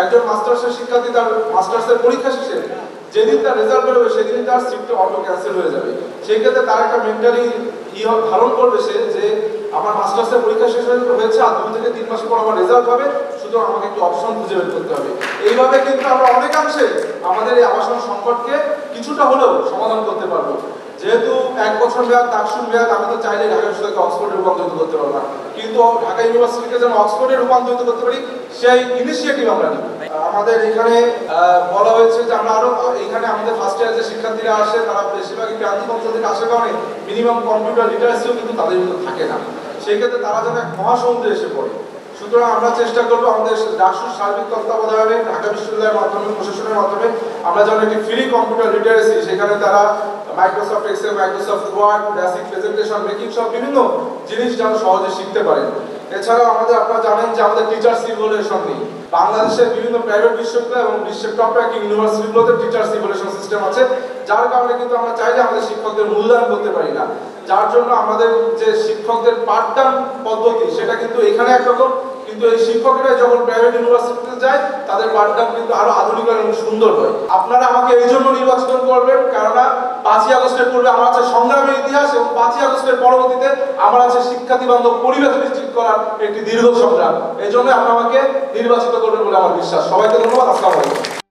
একজন মাস্টার্সের শিক্ষার্থী তার মাস্টার্সের পরীক্ষা শেষে যেদিন তার রেজাল্ট বেরোবে সেদিন তার সিটটা অটো ক্যান্সেল হয়ে যাবে। সেই ক্ষেত্রে তার একটা মেন্টালি ধারণ করবে সে যে আমার মাস্টার্সের পরীক্ষা শেষ হয়েছে আর 2 থেকে 3 মাস পর আমার রেজাল্ট হবে, সুতরাং আমাকে একটু অপশন খুঁজে বের করতে হবে। এইভাবে কিন্তু আমরা অনেকাংশে আমাদের এই আবাসন সংকটকে কিছুটা হলেও সমাধান করতে পারবো। যেহেতু 1 বছর মেয়াদ ডাকসুর মেয়াদ, আমি তো চাইলে ঢাকা বিশ্ববিদ্যালয়কে অক্সফোর্ডে রূপান্তরিত করতে পারবো না, কিন্তু ঢাকা ইউনিভার্সিটিকে যেন অক্সফোর্ডে রূপান্তরিত করতে পারি সেই ইনিশিয়েটিভ আমরা নিব। আমাদের এখানে বলা হয়েছে যে আমরা আরো এখানে আমাদের ফার্স্ট ইয়ার যে শিক্ষার্থীরা আসে তারা বেশিরভাগই প্রান্তিক অঞ্চল থেকে আসার কারণে মিনিমাম কম্পিউটার লিটারেসিও কিন্তু তাদের ভিতরে থাকে না। সেই ক্ষেত্রে তারা যেন এক মহাসমুদ্রে এসে পড়ে। সুতরাং আমরা চেষ্টা করবো আমাদের ডাকসুর সার্বিক তত্ত্বাবধানে ঢাকা বিশ্ববিদ্যালয়ের মাধ্যমে প্রশাসনের মাধ্যমে আমরা যেন একটি ফ্রি কম্পিউটার লিটারেসি, সেখানে তারা Microsoft Excel, Microsoft Word, basic presentation making সব বিভিন্ন জিনিস যেন সহজে শিখতে পারেন। এছাড়াও আপনারা জানেন যে আমাদের টিচার্স ইভ্যালুয়েশন নেই। বাংলাদেশের বিভিন্ন প্রাইভেট বিশ্ববিদ্যালয় এবং বিশ্বের টপ র্যাঙ্কিং ইউনিভার্সিটিগুলোতে টিচার্স ইভ্যালুয়েশন সিস্টেম আছে, যার কারণে কিন্তু আমরা চাইলে আমাদের শিক্ষকদের মূল্যায়ন করতে পারি না। যার জন্য আমাদের যে শিক্ষকদের পাঠদান পদ্ধতি সেটা কিন্তু এখানে একরকম, কিন্তু এই শিক্ষকেরা যখন প্রাইভেট ইউনিভার্সিটিতে যায় তাদের পাঠদান কিন্তু আরো আধুনিক এবং সুন্দর হয়। আপনারা আমাকে এই জন্য নির্বাচন করবেন কারণ 5ই আগস্টের পূর্বে আমার আছে সংগ্রামের ইতিহাস এবং 5ই আগস্টের পরবর্তীতে আমার আছে শিক্ষার্থী বান্ধব পরিবেশ নিশ্চিত করার একটি দীর্ঘ সংগ্রাম। এই জন্য আপনারা আমাকে নির্বাচিত করবেন বলে আমার বিশ্বাস। সবাইকে ধন্যবাদ। আসসালামু আলাইকুম।